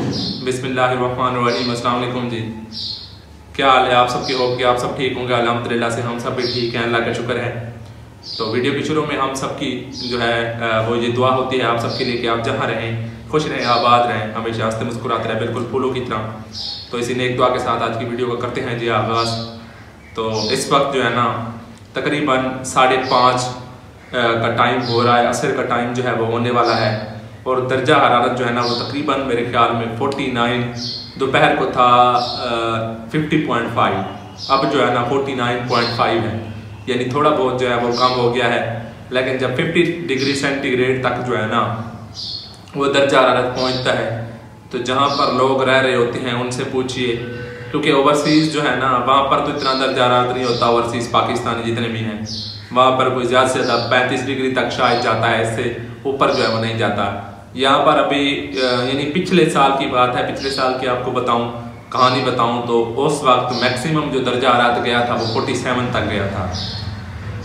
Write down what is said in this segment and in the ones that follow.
बिस्मिल्लाहिर्रहमानिर्रहीम। अस्सलाम वालेकुम जी, क्या हाल है आप सबके? होप कि आप सब ठीक होंगे। अल्हम्दुलिल्लाह से हम सब भी ठीक हैं, अल्लाह का शुक्र है। तो वीडियो के शुरू में हम सबकी जो है वो ये दुआ होती है आप सबके लिए कि आप जहाँ रहें खुश रहें, आबाद रहें, हमेशा हंसते मुस्कुराते रहें, बिल्कुल फूलों की तरह। तो इसी नेक दुआ के साथ आज की वीडियो को करते हैं जी आगाज़। तो इस वक्त जो है ना तकरीबन 5:30 का टाइम हो रहा है, असर का टाइम जो है वो होने वाला है और दर्जा हरारत जो है ना वो तकरीबन मेरे ख्याल में 49, दोपहर को था 50.5, अब जो है ना 49.5 है, यानी थोड़ा बहुत जो है वो कम हो गया है। लेकिन जब 50 डिग्री सेंटीग्रेड तक जो है ना वो दर्जा हरारत पहुंचता है तो जहाँ पर लोग रह रहे होते हैं उनसे पूछिए, क्योंकि ओवरसीज़ जो है ना वहाँ पर तो इतना दर्जा हरारत नहीं होता, ओवरसीज़ पाकिस्तानी जितने भी हैं वहाँ पर कोई ज़्यादा से ज़्यादा 35 डिग्री तक शायद जाता है, इससे ऊपर जो है वो नहीं जाता। यहाँ पर अभी यानी पिछले साल की बात है, पिछले साल की आपको बताऊँ, कहानी बताऊँ तो उस वक्त मैक्सिमम जो दर्जा हरारत गया था वो 47 तक गया था।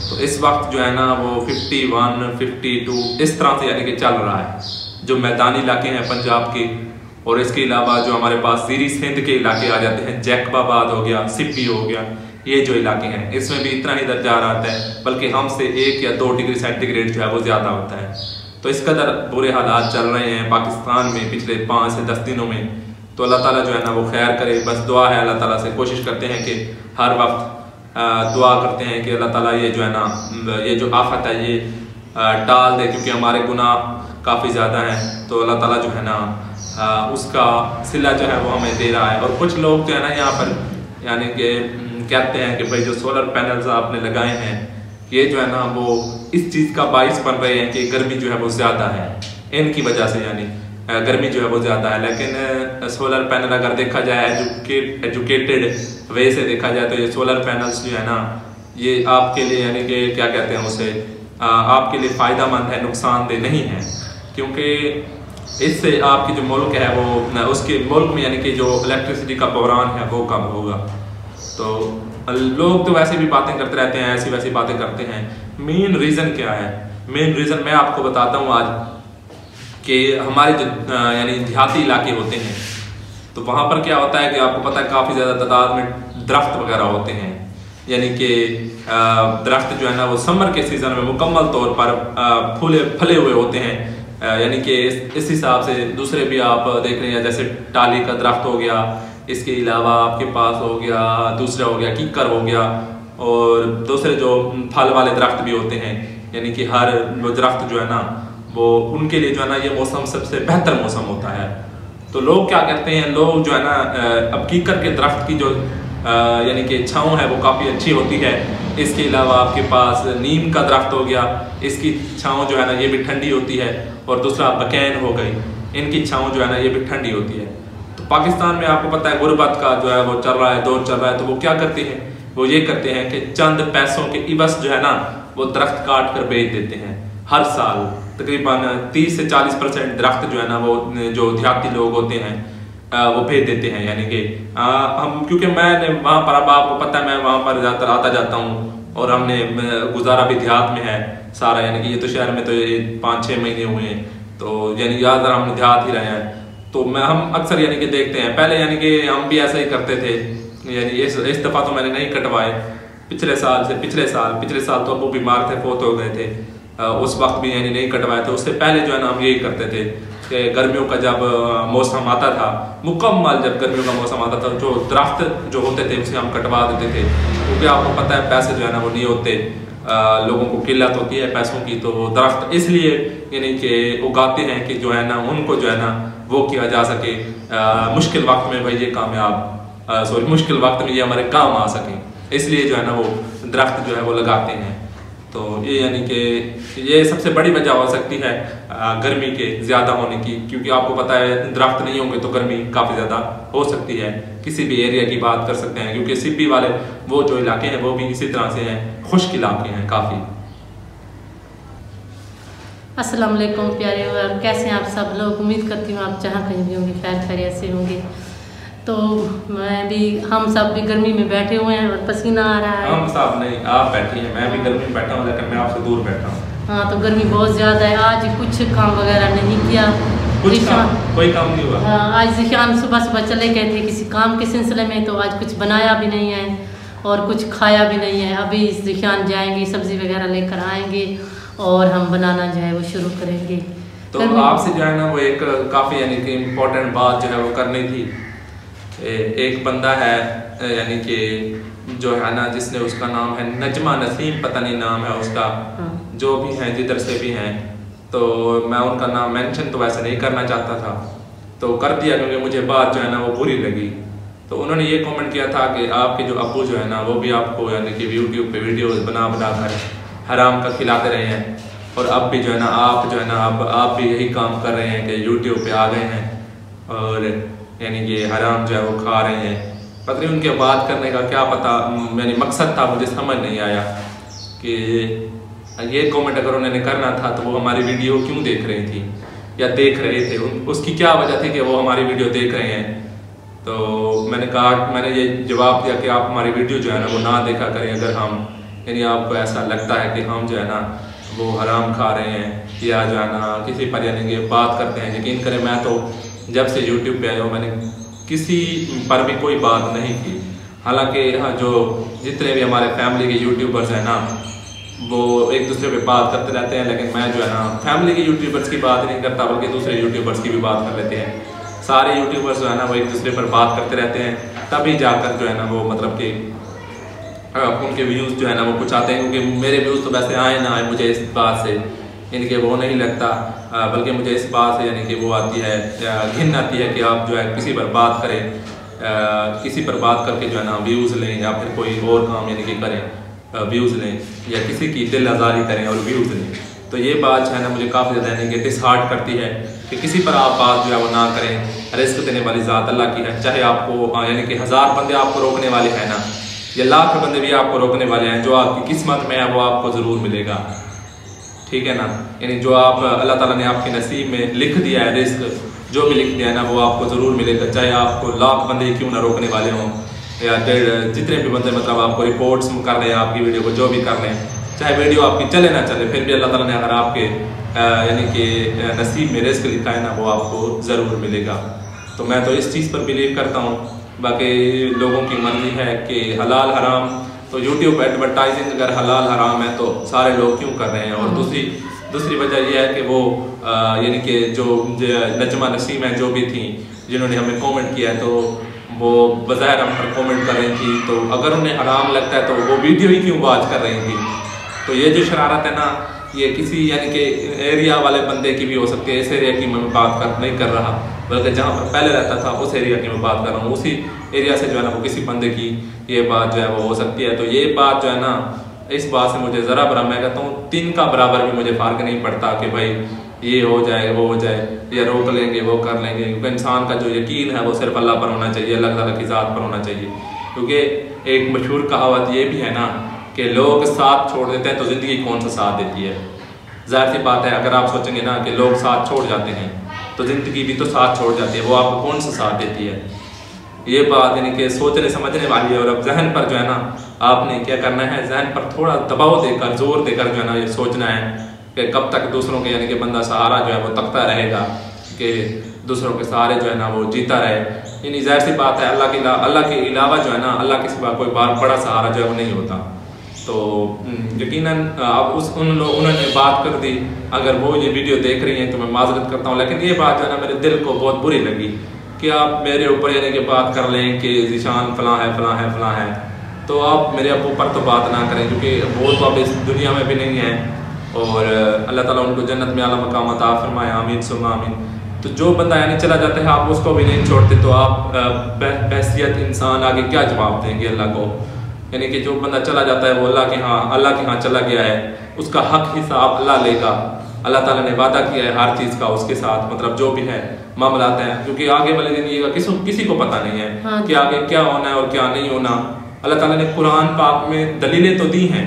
तो इस वक्त जो है ना वो 51, 52 इस तरह से यानी कि चल रहा है। जो मैदानी इलाके हैं पंजाब के और इसके अलावा जो हमारे पास ज़ीरी सिंध के इलाके आ जाते हैं, जैकबाबाद हो गया, सिप्पी हो गया, ये जो इलाके हैं इसमें भी इतना ही दर्जा हरारत है, बल्कि हमसे 1 या 2 डिग्री सेंटीग्रेड जो है वो ज़्यादा होता है। तो इस कदर बुरे हालात चल रहे हैं पाकिस्तान में पिछले 5 से 10 दिनों में। तो अल्लाह ताला जो है ना वो खैर करे, बस दुआ है अल्लाह ताला से, कोशिश करते हैं कि हर वक्त दुआ करते हैं कि अल्लाह ताला ये जो है ना ये जो आफत है ये टाल दे, क्योंकि हमारे गुनाह काफ़ी ज़्यादा हैं। तो अल्लाह ताला जो है ना उसका सिला जो है वो हमें दे रहा है। और कुछ लोग जो है ना यहाँ पर यानी कि कहते हैं कि भाई जो सोलर पैनल्स आपने लगाए हैं ये जो है ना वो इस चीज़ का बाइस बन रहे हैं कि गर्मी जो है वो ज़्यादा है, इनकी वजह से यानी गर्मी जो है वो ज़्यादा है। लेकिन सोलर पैनल अगर देखा जाए एजुकेटेड वे से देखा जाए तो ये सोलर पैनल्स जो है ना ये आपके लिए यानी कि क्या कहते हैं उसे आपके लिए फ़ायदा मंद है, नुकसानदेह नहीं है, क्योंकि इससे आपकी जो मुल्क है वो उसके मुल्क में यानी कि जो इलेक्ट्रिसिटी का बहरान है वो कम होगा। तो लोग तो वैसे भी बातें करते रहते हैं, ऐसी वैसी बातें करते हैं। मेन रीज़न क्या है? मेन रीज़न मैं आपको बताता हूँ आज कि हमारे जो यानी देहाती इलाके होते हैं तो वहाँ पर क्या होता है कि आपको पता है काफ़ी ज़्यादा तादाद में दरख्त वगैरह होते हैं, यानी कि दरख्त जो है ना वो समर के सीज़न में मुकम्मल तौर पर फले हुए होते हैं। यानी कि इस हिसाब से दूसरे भी आप देख रहे हैं, जैसे टाली का दरख्त हो गया, इसके अलावा आपके पास हो गया दूसरा हो गया कीकर हो गया, और दूसरे जो फल वाले दरख्त भी होते हैं, यानी कि हर वो दरख्त जो है ना वो उनके लिए जो है ना ये मौसम सबसे बेहतर मौसम होता है। तो लोग क्या करते हैं, लोग जो है ना अब कीकर के दरख्त की जो यानी कि छाँव है वो काफ़ी अच्छी होती है। इसके अलावा आपके पास नीम का दरख्त हो गया, इसकी छाँव जो है ना ये भी ठंडी होती है, और दूसरा बकैन हो गई, इनकी छाँव जो है ना ये भी ठंडी होती है। तो पाकिस्तान में आपको पता है गुर्बत का जो है वो चल रहा है, दौर चल रहा है, तो वो क्या करते हैं, वो ये करते हैं कि चंद पैसों के इवज़ जो है ना वो दरख्त काट कर बेच देते हैं। हर साल तकरीबन 30 से 40% दरख्त जो है ना वो जो देहाती लोग होते हैं वो भेज देते हैं। यानी कि हम, क्योंकि मैंने वहाँ पर, अब आपको पता है मैं वहाँ पर ज़्यादातर आता जाता हूँ और हमने गुजारा भी देहात में है सारा, यानी कि ये तो शहर में तो ये 5-6 महीने हुए हैं, तो यानी ज़्यादातर हम देहात ही रहे हैं। तो हम अक्सर यानी कि देखते हैं, पहले यानी कि हम भी ऐसा ही करते थे, यानी इस दफ़ा तो मैंने नहीं कटवाए, पिछले साल तो अबू बीमार थे, फोत हो गए थे, उस वक्त भी यानी नहीं कटवाए थे। उससे पहले जो है ना हम यही करते थे कि गर्मियों का जब मौसम आता था, मुकम्मल जब गर्मियों का मौसम आता था, जो दरख्त जो होते थे उसे हम कटवा देते थे, क्योंकि आपको पता है पैसे जो है ना वो नहीं होते, लोगों को किल्लत होती है पैसों की। तो वो दरख्त इसलिए यानी कि उगाते हैं कि जो है ना उनको जो है ना वो किया जा सके, मुश्किल वक्त में भाई ये कामयाब मुश्किल वक्त में ये हमारे काम आ सकें, इसलिए जो है ना वो दरख्त जो है वो लगाते हैं। तो ये यानी कि ये सबसे बड़ी वजह हो सकती है गर्मी के ज़्यादा होने की, क्योंकि आपको पता है दरख्त नहीं होंगे तो गर्मी काफ़ी ज़्यादा हो सकती है। किसी भी एरिया की बात कर सकते हैं, क्योंकि सिप्पी वाले वो जो इलाके हैं वो भी इसी तरह से हैं, खुश्क इलाके हैं काफ़ी। अस्सलाम वालेकुम प्यारे, और कैसे हैं आप सब लोग? उम्मीद करती हूँ आप जहाँ कहीं भी होंगे खैर खैरियत से होंगे। तो हम सब भी गर्मी में बैठे हुए हैं और पसीना आ रहा है। हम सब नहीं, आप बैठी हैं, मैं भी गर्मी में बैठा हूँ, लेकिन मैं आपसे दूर बैठा हूँ। हाँ, तो गर्मी बहुत ज़्यादा है। आज कुछ काम वगैरह नहीं किया, कोई काम नहीं हुआ। आज ज़िशान सुबह सुबह चले गए थे किसी काम के सिलसिले में, तो आज कुछ बनाया भी नहीं है और कुछ खाया भी नहीं है। अभी ज़िशान जाएंगे, सब्ज़ी वगैरह लेकर आएंगे और हम बनाना जो है वो शुरू करेंगे। तो आपसे जो है ना वो एक काफ़ी यानी कि इम्पोर्टेंट बात जो है वो करनी थी। एक बंदा है यानी कि जो है ना, जिसने, उसका नाम है नजमा नसीम, पता नहीं नाम है उसका, जो भी हैं जिधर से भी हैं, तो मैं उनका नाम मेंशन तो वैसे नहीं करना चाहता था, तो कर दिया क्योंकि मुझे बात जो है ना वो बुरी लगी। तो उन्होंने ये कमेंट किया था कि आपके जो अब्बू जो है ना वो भी आपको यानी कि यूट्यूब पे वीडियोस बना कर हराम का खिलाते रहे हैं, और अब भी जो है ना आप जो है ना अब आप भी यही काम कर रहे हैं कि यूट्यूब पे आ गए हैं और यानी कि हराम जो है वो खा रहे हैं। पता नहीं उनके बात करने का क्या पता यानी मकसद था, मुझे समझ नहीं आया कि ये कमेंट अगर उन्होंने करना था तो वो हमारी वीडियो क्यों देख रही थी या देख रहे थे, उसकी क्या वजह थी कि वो हमारी वीडियो देख रहे हैं। तो मैंने ये जवाब दिया कि आप हमारी वीडियो जो है ना वो ना देखा करें अगर हम यानी आपको ऐसा लगता है कि हम जो है ना वो हराम खा रहे हैं या जो है ना किसी पर यानी कि बात करते हैं। यकीन करें मैं तो जब से यूट्यूब पे आया हूँ मैंने किसी पर भी कोई बात नहीं की। हालांकि हाँ, जो जितने भी हमारे फैमिली के यूट्यूबर्स हैं ना वो एक दूसरे पे बात करते रहते हैं, लेकिन मैं जो है ना फैमिली के यूट्यूबर्स की बात नहीं करता बल्कि दूसरे यूट्यूबर्स की भी बात कर लेते हैं। सारे यूट्यूबर्स जो है ना वो एक दूसरे पर बात करते रहते हैं, तभी जाकर जो है ना वो मतलब कि उनके व्यूज़ जो है ना वो कुछ आते हैं। क्योंकि मेरे व्यूज़ तो वैसे आए ना आए मुझे इस बात से यानी कि वो नहीं लगता, बल्कि मुझे इस बात से यानी कि वो आती है, घिन आती है कि आप जो है किसी पर बात करें, किसी पर बात करके जो है ना व्यूज़ लें या फिर कोई और काम यानी कि करें, व्यूज़ लें या किसी की दिल आज़ारी करें और व्यूज़ लें। तो ये बात जो है ना मुझे काफ़ी ज़्यादा यानी कि डिसहार्ट करती है कि किसी पर आप बात जो है वो ना करें। रिस्क देने वाली ज़ात अल्लाह की है, चाहे आपको यानी कि 1000 बंदे आपको रोकने वाले हैं ना, या लाख बंदे भी आपको रोकने वाले हैं, जो आपकी किस्मत में है वो आपको ज़रूर मिलेगा, ठीक है ना। यानी जो आप अल्लाह ताला ने आपके नसीब में लिख दिया है, रिस्क जो भी लिख दिया है ना वो आपको ज़रूर मिलेगा, चाहे आपको लाख बंदे क्यों ना रोकने वाले हों या जितने भी बंदे मतलब आपको रिपोर्ट्स कर रहे हैं आपकी वीडियो को, जो भी कर रहे हैं, चाहे वीडियो आपकी चले ना चले, फिर भी अल्लाह ताला ने अगर आपके यानी कि नसीब में रिस्क लिखा है ना वो आपको ज़रूर मिलेगा। तो मैं तो इस चीज़ पर बिलीव करता हूँ। बाकी लोगों की मर्जी है कि हलाल हराम, तो यूट्यूब एडवर्टाइजिंग अगर हलाल हराम है तो सारे लोग क्यों कर रहे हैं। और दूसरी वजह यह है कि वो यानी कि जो नजमा नसीम है जो भी थी जिन्होंने हमें कमेंट किया है, तो वो बज़ाहिर हम पर कमेंट कर रही थी, तो अगर उन्हें हराम लगता है तो वो वीडियो ही क्यों वॉच कर रही थी। तो ये जो शरारत है ना ये किसी यानी कि एरिया वाले बंदे की भी हो सकती है। इस एरिया की मैं बात नहीं कर रहा, बल्कि जहाँ पर पहले रहता था उस एरिया की मैं बात कर रहा हूँ। उसी एरिया से जो है ना वो किसी बंदे की ये बात जो है वो हो सकती है। तो ये बात जो है ना इस बात से मुझे ज़रा बरा, मैं कहता हूँ 3 का बराबर भी मुझे फ़र्क नहीं पड़ता कि भाई ये हो जाए वो हो जाए या रोक लेंगे वो कर लेंगे, क्योंकि इंसान का जो यकीन है वो सिर्फ अल्लाह पर होना चाहिए, अल्लाह ताला की ज़ात पर होना चाहिए। क्योंकि एक मशहूर कहावत ये भी है ना कि लोग साथ छोड़ देते हैं तो ज़िंदगी कौन सा साथ देती है। ज़ाहिर सी बात है अगर आप सोचेंगे ना कि लोग साथ छोड़ जाते हैं तो ज़िंदगी भी तो साथ छोड़ जाती है, वो आपको कौन सा साथ देती है। ये बात यानी कि सोचने समझने वाली है। और अब जहन पर जो है ना आपने क्या करना है, जहन पर थोड़ा दबाव देकर जोर देकर जो है ना ये सोचना है कि कब तक दूसरों के यानी कि बंदा सहारा जो है वो तकता रहेगा, कि दूसरों के सहारे जो है ना वो जीता रहे। यानी ज़ाहिर सी बात है अल्लाह के अलावा जो है ना अल्लाह के सिवा कोई बड़ा सहारा जो है वो नहीं होता। तो यकीनन अब उन्होंने बात कर दी, अगर वो ये वीडियो देख रही हैं तो मैं माजरत करता हूँ, लेकिन ये बात जो है ना मेरे दिल को बहुत बुरी लगी कि आप मेरे ऊपर यानी कि बात कर लें कि ज़िशान फलां है, तो आप मेरे अब्बू पर तो बात ना करें, क्योंकि वो तो अब इस दुनिया में भी नहीं है। और अल्लाह ताला उनको जन्नत में आला मकाम अता फरमाए, आमीन सुम्मा आमीन। तो जो बंदा यानी चला जाता है आप उसको भी नहीं छोड़ते, तो आप बहसियत इंसान आगे क्या जवाब देंगे अल्लाह को। यानी कि जो बंदा चला जाता है वो अल्लाह के यहाँ चला गया है, उसका हक हिसाब अल्लाह लेगा। अल्लाह ताला ने वादा किया है हर चीज़ का उसके साथ, मतलब जो भी है मामलात हैं, क्योंकि आगे वाले दिन ये किसी को पता नहीं है कि आगे क्या होना है और क्या नहीं होना। अल्लाह ताला ने कुरान पाक में दलीलें तो दी हैं,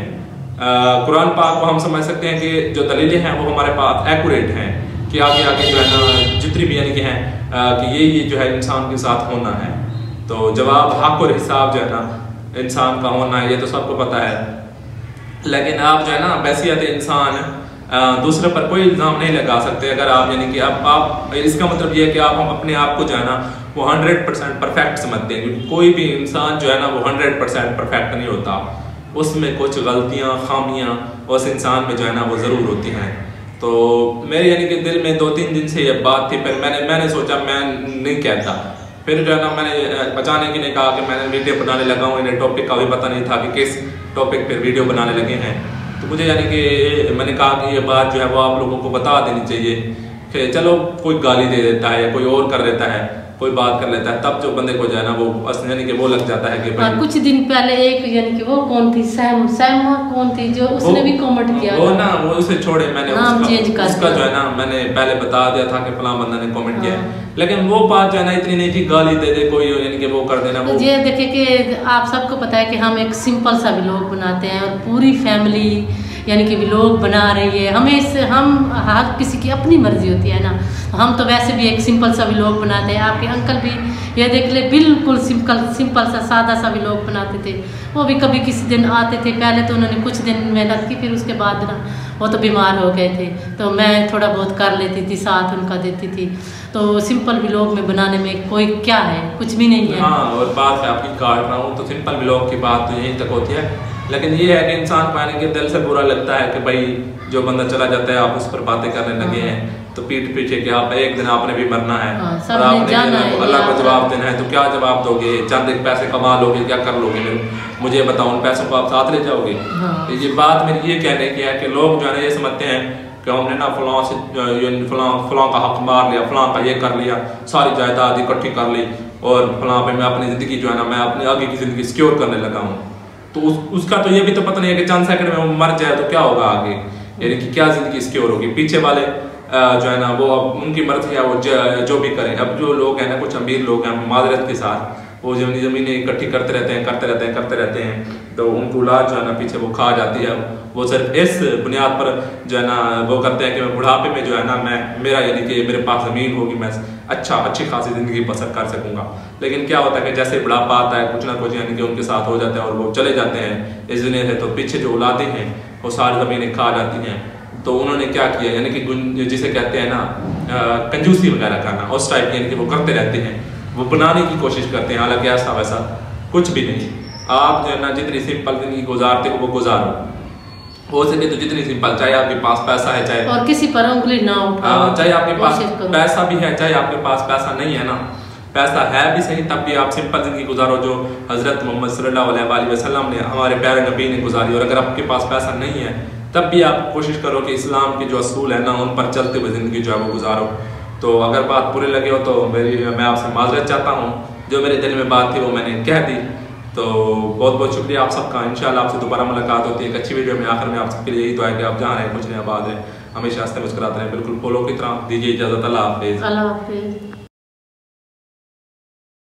कुरान पाक को हम समझ सकते हैं कि जो दलीलें हैं वो हमारे पास एक्यूरेट हैं कि आगे जो है ना जितनी भी यानी कि हैं कि ये जो है इंसान के साथ होना है। तो जवाब हक और हिसाब जो है ना इंसान का होना है ये तो सबको पता है, लेकिन आप जो है ना बैसियत इंसान दूसरे पर कोई इल्ज़ाम नहीं लगा सकते। अगर आप यानी कि आप इसका मतलब ये है कि आप अपने आप को जो है ना वो 100% परफेक्ट समझते हैं। कोई भी इंसान जो है ना वो 100% परफेक्ट नहीं होता, उसमें कुछ गलतियाँ खामियाँ उस इंसान में जो है ना वो ज़रूर होती हैं। तो मेरे यानी कि दिल में 2-3 दिन से ये बात थी, फिर मैंने सोचा मैं नहीं कहता। फिर जो है ना मैंने अचानक ही नहीं कहा कि मैंने वीडियो बनाने लगा हूँ, इन्हें टॉपिक का भी पता नहीं था कि किस टॉपिक पर वीडियो बनाने लगे हैं। तो मुझे यानी कि मैंने कहा कि ये बात जो है वो आप लोगों को बता देनी चाहिए कि चलो कोई गाली दे देता है या कोई और कर देता है, कोई बात कर लेता है, तब जो बंदे को जो है ना वो यानी कि वो लग जाता है कि भाई। कुछ दिन पहले एक यानी कि वो कौन थी, सैमा कौन थी जो उसने भी कमेंट किया वो ना वो उसे छोड़े, मैंने नाम चेंज कर उसका जो है ना मैंने पहले बता दिया था कि फलां बंदा ने कमेंट किया है, लेकिन वो बात जो है ना इतनी नहीं थी गाली दे दे कोई यानी कि वो कर देना। वो ये देखिए कि आप सबको पता है कि हम एक सिंपल सा व्लॉग बनाते हैं और पूरी फैमिली यानी कि व्लॉग बना रही है। हम हर किसी की अपनी मर्जी होती है ना, हम तो वैसे भी एक सिंपल सा व्लॉग बनाते हैं। आपके अंकल भी ये देख ले बिल्कुल सिंपल सा सादा सा व्लॉग बनाते थे। वो भी कभी किसी दिन आते थे, पहले तो उन्होंने कुछ दिन मेहनत की, फिर उसके बाद ना वो तो बीमार हो गए थे, तो मैं थोड़ा बहुत कर लेती थी, साथ उनका देती थी। तो सिंपल व्लॉग में बनाने में कोई क्या है, कुछ भी नहीं है। हाँ, और बात है आपकी काट रहा हूँ तो सिंपल व्लॉग की बात तो यहीं तक होती है, लेकिन ये है कि इंसान को यानी कि दिल से बुरा लगता है कि भाई जो बंदा चला जाता है आप उस पर बातें करने लगे हैं, तो पीठ पीछे कि आप एक दिन आपने भी मरना है और आपने अल्लाह को जवाब देना है, तो क्या जवाब दोगे? चंद एक पैसे कमा लोगे, क्या कर लोगे? मुझे बताओ, उन पैसों को आप साथ ले जाओगे? तो ये बात मेरी ये कहने की है कि लोग जो है ना ये समझते हैं कि हमने ना फलां से फलां का हक मार लिया, फलां का ये कर लिया, सारी जायदाद इकट्ठी कर ली और फलां पे मैं अपनी ज़िंदगी जो है ना मैं अपनी आगे की ज़िंदगी सिक्योर करने लगा हूँ। तो उसका तो ये भी तो पता नहीं है कि चंद सेकंड में वो मर जाए तो क्या होगा आगे, यानी कि क्या ज़िंदगी सिक्योर होगी। पीछे वाले जो है ना वो अब उनकी मर्जी है, वो जो भी करें। अब जो लोग हैं ना कुछ अमीर लोग हैं माजरत के साथ वो ज़मीनें इकट्ठी करते रहते हैं तो उनको औलाद जो है ना पीछे वो खा जाती है। वो सिर्फ इस बुनियाद पर जो है ना वो करते हैं कि मैं बुढ़ापे में जो है ना मेरा यानी कि मेरे पास ज़मीन होगी, मैं अच्छी खासी ज़िंदगी बसर कर सकूँगा। लेकिन क्या होता है कि जैसे बुढ़ापा आता है कुछ ना कुछ यानी कि उनके साथ हो जाता है और वो चले जाते हैं इस दुनिया से, तो पीछे जो औलादें हैं वो सारी ज़मीनें खा जाती हैं। तो उन्होंने क्या किया यानी कि जिसे कहते हैं ना कंजूसी वगैरह करना, उस टाइप यानी कि वो करते रहते हैं, वो बनाने की कोशिश करते हैं। हालांकि ऐसा वैसा कुछ भी नहीं, आप जो है ना जितनी सिंपल ज़िंदगी गुजारते हो वो गुजारो, हो सके तो जितनी सिंपल, चाहे आपके पास पैसा है चाहे और किसी पर उंगली ना उठाओ, चाहे आपके पास पैसा भी है चाहे आपके पास पैसा नहीं है ना, पैसा है भी सही तब भी आप सिंपल ज़िंदगी गुजारो जो हज़रत मोहम्मद सल्लल्लाहु अलैहि वसल्लम ने हमारे प्यारे नबी ने गुजारी। और अगर आपके पास पैसा नहीं है तब भी आप कोशिश करो कि इस्लाम के जो असूल है ना उन पर चलते हुए ज़िंदगी जो है वो गुजारो। तो अगर बात बुरे लगे हो तो मैं आपसे माजरत चाहता हूँ, जो मेरे दिल में बात थी वो मैंने कह दी। तो बहुत बहुत शुक्रिया आप सबका, इंशाल्लाह आपसे दोबारा मुलाकात होती है एक अच्छी वीडियो में। आखिर में आप सबके लिए यही दुआ है कि आप जहाँ रहें कुछ नहीं आबाद रहें, हमेशा हंसते मुस्कुराते रहें, बिल्कुल फूलों की तरह। दीजिए इजाज़त, अल्लाह हाफिज़।